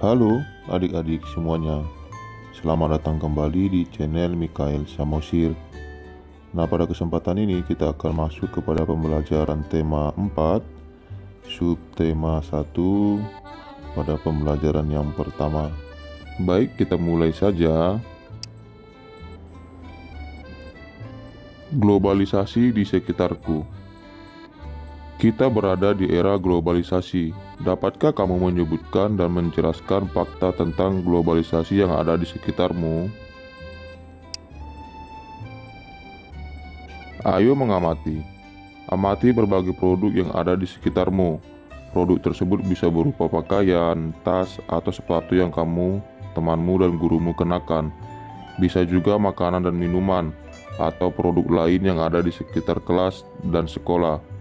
Halo adik-adik semuanya, selamat datang kembali di channel Mikael Samosir. Nah, pada kesempatan ini kita akan masuk kepada pembelajaran tema 4, subtema 1 pada pembelajaran yang pertama. Baik, kita mulai saja. Globalisasi di sekitarku. Kita berada di era globalisasi. Dapatkah kamu menyebutkan dan menjelaskan fakta tentang globalisasi yang ada di sekitarmu? Ayo mengamati. Amati berbagai produk yang ada di sekitarmu. Produk tersebut bisa berupa pakaian, tas, atau sepatu yang kamu, temanmu, dan gurumu kenakan. Bisa juga makanan dan minuman, atau produk lain yang ada di sekitar kelas dan sekolah.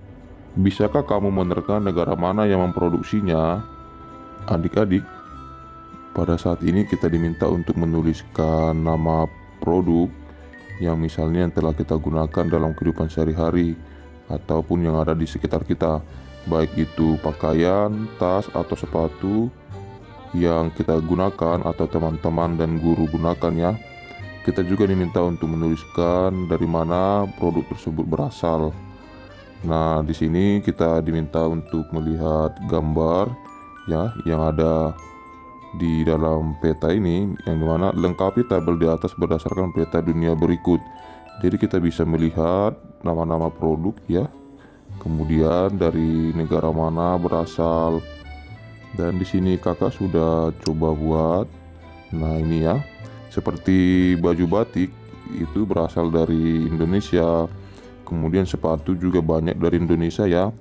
Bisakah kamu menerka negara mana yang memproduksinya? Adik-adik, pada saat ini kita diminta untuk menuliskan nama produk yang misalnya yang telah kita gunakan dalam kehidupan sehari-hari ataupun yang ada di sekitar kita, baik itu pakaian, tas, atau sepatu yang kita gunakan atau teman-teman dan guru gunakan ya. Kita juga diminta untuk menuliskan dari mana produk tersebut berasal. Nah, di sini kita diminta untuk melihat gambar ya yang ada di dalam peta ini, yang dimana lengkapi tabel di atas berdasarkan peta dunia berikut. Jadi kita bisa melihat nama-nama produk ya, kemudian dari negara mana berasal. Dan di sini kakak sudah coba buat. Nah, ini ya, seperti baju batik itu berasal dari Indonesia. Kemudian sepatu juga banyak dari Indonesia ya.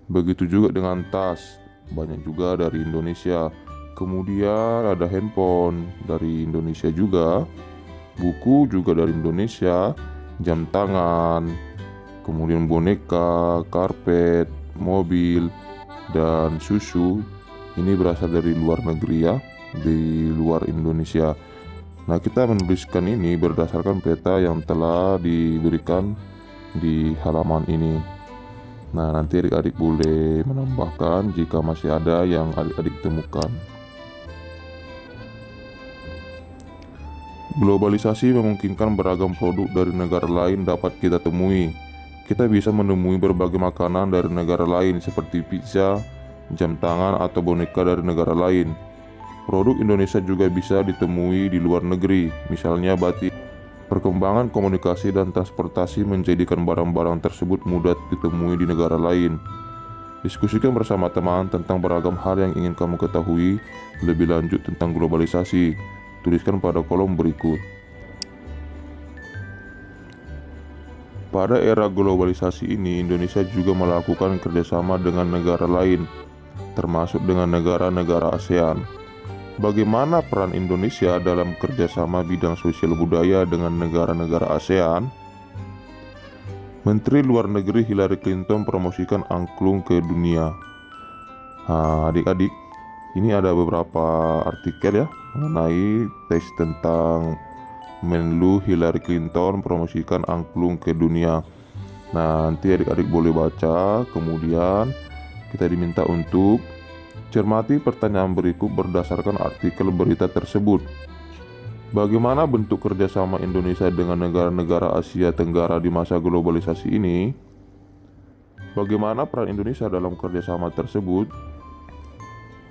Begitu juga dengan tas, banyak juga dari Indonesia. Kemudian ada handphone dari Indonesia juga. Buku juga dari Indonesia. Jam tangan, kemudian boneka, karpet, mobil, dan susu. Ini berasal dari luar negeri ya, di luar Indonesia. Nah, kita menuliskan ini berdasarkan peta yang telah diberikan di halaman ini. Nah, nanti adik-adik boleh menambahkan jika masih ada yang adik-adik temukan. Globalisasi memungkinkan beragam produk dari negara lain dapat kita temui. Kita bisa menemui berbagai makanan dari negara lain seperti pizza, jam tangan, atau boneka dari negara lain. Produk Indonesia juga bisa ditemui di luar negeri, misalnya batik. Perkembangan komunikasi dan transportasi menjadikan barang-barang tersebut mudah ditemui di negara lain. Diskusikan bersama teman tentang beragam hal yang ingin kamu ketahui lebih lanjut tentang globalisasi. Tuliskan pada kolom berikut. Pada era globalisasi ini, Indonesia juga melakukan kerjasama dengan negara lain, termasuk dengan negara-negara ASEAN. Bagaimana peran Indonesia dalam kerjasama bidang sosial budaya dengan negara-negara ASEAN? Menteri Luar Negeri Hillary Clinton promosikan angklung ke dunia. Nah, adik-adik, ini ada beberapa artikel ya mengenai teks tentang Menlu Hillary Clinton promosikan angklung ke dunia. Nah, nanti adik-adik boleh baca, kemudian kita diminta untuk cermati pertanyaan berikut berdasarkan artikel berita tersebut. Bagaimana bentuk kerjasama Indonesia dengan negara-negara Asia Tenggara di masa globalisasi ini? Bagaimana peran Indonesia dalam kerjasama tersebut?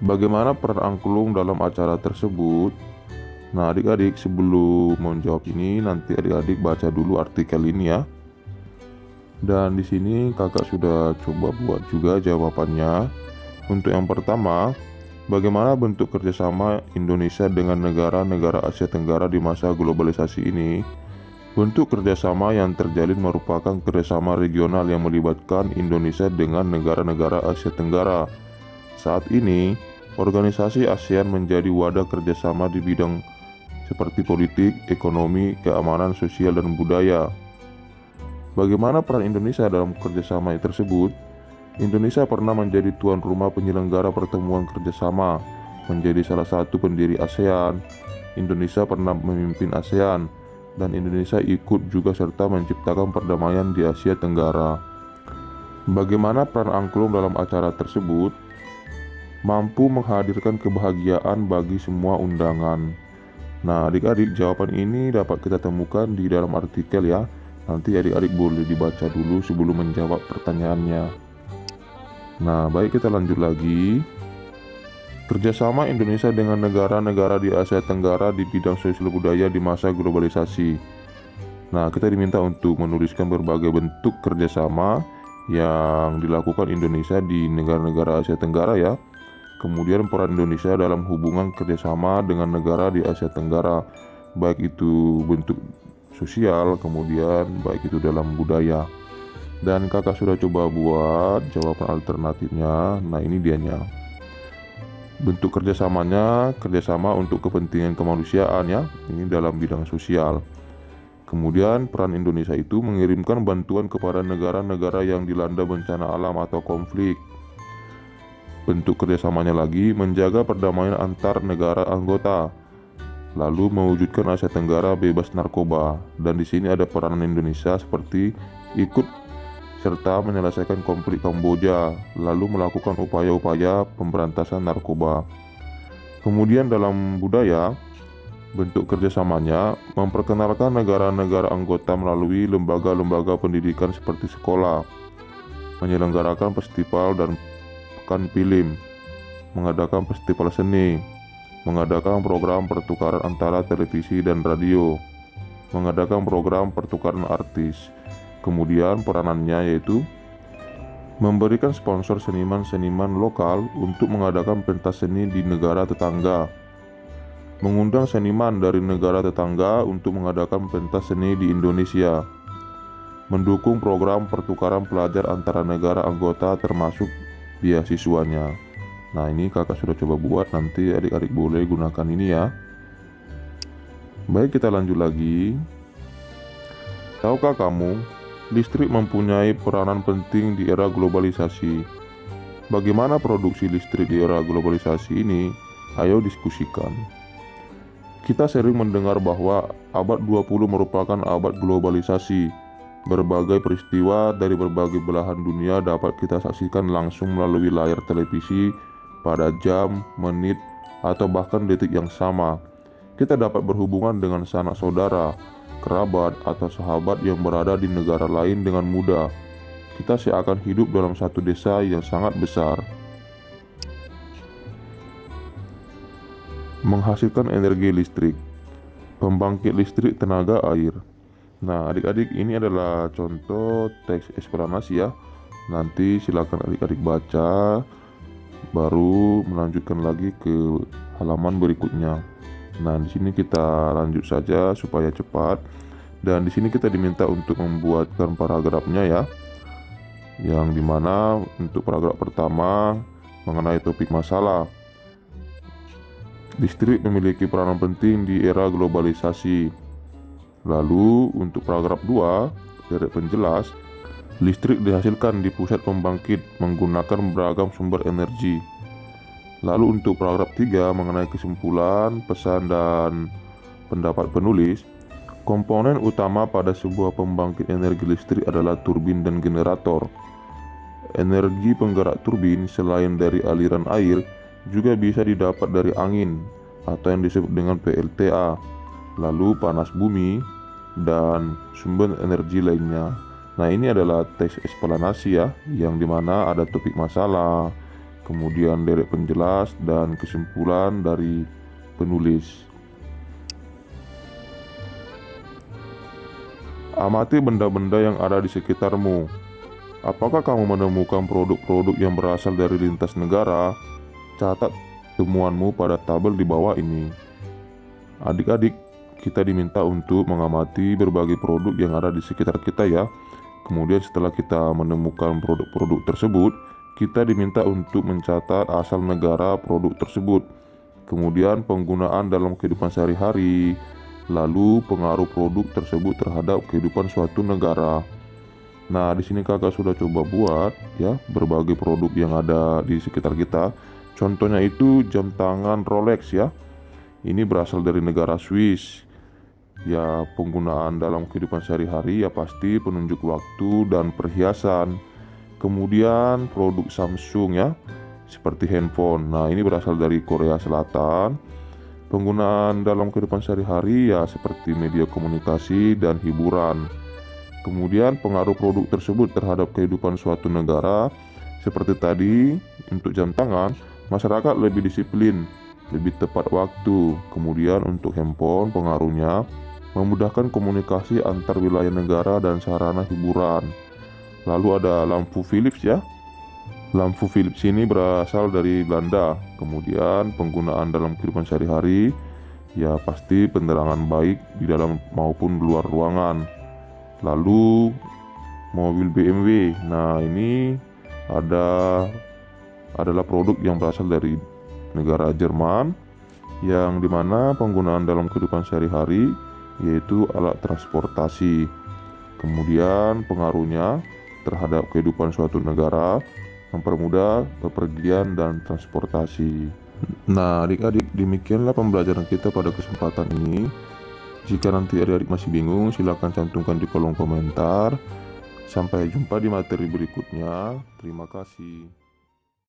Bagaimana peran angklung dalam acara tersebut? Nah, adik-adik, sebelum menjawab ini, nanti adik-adik baca dulu artikel ini ya. Dan di sini kakak sudah coba buat juga jawabannya. Untuk yang pertama, bagaimana bentuk kerjasama Indonesia dengan negara-negara Asia Tenggara di masa globalisasi ini? Bentuk kerjasama yang terjalin merupakan kerjasama regional yang melibatkan Indonesia dengan negara-negara Asia Tenggara. Saat ini, organisasi ASEAN menjadi wadah kerjasama di bidang seperti politik, ekonomi, keamanan, sosial, dan budaya. Bagaimana peran Indonesia dalam kerjasama tersebut? Indonesia pernah menjadi tuan rumah penyelenggara pertemuan kerjasama, menjadi salah satu pendiri ASEAN. Indonesia pernah memimpin ASEAN, dan Indonesia ikut juga serta menciptakan perdamaian di Asia Tenggara. Bagaimana peran angklung dalam acara tersebut? mampu menghadirkan kebahagiaan bagi semua undangan. Nah, adik-adik, jawaban ini dapat kita temukan di dalam artikel ya. Nanti adik-adik boleh dibaca dulu sebelum menjawab pertanyaannya. Nah, baik, kita lanjut lagi. Kerjasama Indonesia dengan negara-negara di Asia Tenggara di bidang sosial budaya di masa globalisasi. Nah, kita diminta untuk menuliskan berbagai bentuk kerjasama yang dilakukan Indonesia di negara-negara Asia Tenggara ya. Kemudian peran Indonesia dalam hubungan kerjasama dengan negara di Asia Tenggara, baik itu bentuk sosial, kemudian baik itu dalam budaya. Dan kakak sudah coba buat jawaban alternatifnya. Nah, ini dianya. Bentuk kerjasamanya, kerjasama untuk kepentingan kemanusiaan ya, ini dalam bidang sosial. Kemudian peran Indonesia itu mengirimkan bantuan kepada negara-negara yang dilanda bencana alam atau konflik. Bentuk kerjasamanya lagi menjaga perdamaian antar negara anggota, lalu mewujudkan Asia Tenggara bebas narkoba. Dan di sini ada peranan Indonesia seperti ikut serta menyelesaikan konflik Kamboja, lalu melakukan upaya-upaya pemberantasan narkoba. Kemudian dalam budaya, bentuk kerjasamanya memperkenalkan negara-negara anggota melalui lembaga-lembaga pendidikan seperti sekolah, menyelenggarakan festival dan pekan film, mengadakan festival seni, mengadakan program pertukaran antara televisi dan radio, mengadakan program pertukaran artis. Kemudian peranannya yaitu memberikan sponsor seniman-seniman lokal untuk mengadakan pentas seni di negara tetangga, mengundang seniman dari negara tetangga untuk mengadakan pentas seni di Indonesia, mendukung program pertukaran pelajar antara negara anggota termasuk beasiswanya. Nah, ini kakak sudah coba buat, nanti adik-adik boleh gunakan ini ya. Baik, kita lanjut lagi. Tahukah kamu, listrik mempunyai peranan penting di era globalisasi. Bagaimana produksi listrik di era globalisasi ini? Ayo diskusikan. Kita sering mendengar bahwa abad 20 merupakan abad globalisasi. Berbagai peristiwa dari berbagai belahan dunia dapat kita saksikan langsung melalui layar televisi pada jam, menit, atau bahkan detik yang sama. Kita dapat berhubungan dengan sanak saudara, kerabat, atau sahabat yang berada di negara lain dengan mudah. Kita seakan hidup dalam satu desa yang sangat besar. Menghasilkan energi listrik. Pembangkit listrik tenaga air. Nah, adik-adik, ini adalah contoh teks eksplanasi ya. Nanti silakan adik-adik baca, baru melanjutkan lagi ke halaman berikutnya. Nah, di sini kita lanjut saja supaya cepat. Dan di sini kita diminta untuk membuatkan paragrafnya ya. Yang dimana untuk paragraf pertama mengenai topik masalah. Listrik memiliki peranan penting di era globalisasi. Lalu untuk paragraf 2, dari penjelas, listrik dihasilkan di pusat pembangkit menggunakan beragam sumber energi. Lalu untuk paragraf 3 mengenai kesimpulan, pesan, dan pendapat penulis, komponen utama pada sebuah pembangkit energi listrik adalah turbin dan generator. Energi penggerak turbin selain dari aliran air juga bisa didapat dari angin atau yang disebut dengan PLTA, lalu panas bumi, dan sumber energi lainnya. Nah, ini adalah teks eksplanasi ya, yang dimana ada topik masalah, kemudian derek penjelas, dan kesimpulan dari penulis. Amati benda-benda yang ada di sekitarmu. Apakah kamu menemukan produk-produk yang berasal dari lintas negara? Catat temuanmu pada tabel di bawah ini. Adik-adik, kita diminta untuk mengamati berbagai produk yang ada di sekitar kita ya. Kemudian setelah kita menemukan produk-produk tersebut, kita diminta untuk mencatat asal negara produk tersebut, kemudian penggunaan dalam kehidupan sehari-hari, lalu pengaruh produk tersebut terhadap kehidupan suatu negara. Nah, di sini kakak sudah coba buat ya berbagai produk yang ada di sekitar kita. Contohnya itu jam tangan Rolex ya. Ini berasal dari negara Swiss. Ya, penggunaan dalam kehidupan sehari-hari ya pasti penunjuk waktu dan perhiasan. Kemudian produk Samsung ya. seperti handphone. Nah, ini berasal dari Korea Selatan. Penggunaan dalam kehidupan sehari-hari ya seperti media komunikasi dan hiburan. Kemudian pengaruh produk tersebut terhadap kehidupan suatu negara seperti tadi, untuk jam tangan, masyarakat lebih disiplin, lebih tepat waktu. Kemudian untuk handphone, pengaruhnya memudahkan komunikasi antar wilayah negara dan sarana hiburan. Lalu ada lampu Philips ya. Lampu Philips ini berasal dari Belanda. Kemudian penggunaan dalam kehidupan sehari-hari ya pasti penerangan baik di dalam maupun di luar ruangan. Lalu mobil BMW. Nah, ini adalah produk yang berasal dari negara Jerman, yang dimana penggunaan dalam kehidupan sehari-hari yaitu alat transportasi. Kemudian pengaruhnya terhadap kehidupan suatu negara, mempermudah bepergian dan transportasi. Nah, adik-adik, demikianlah pembelajaran kita pada kesempatan ini. Jika nanti adik-adik masih bingung, silakan cantumkan di kolom komentar. Sampai jumpa di materi berikutnya. Terima kasih.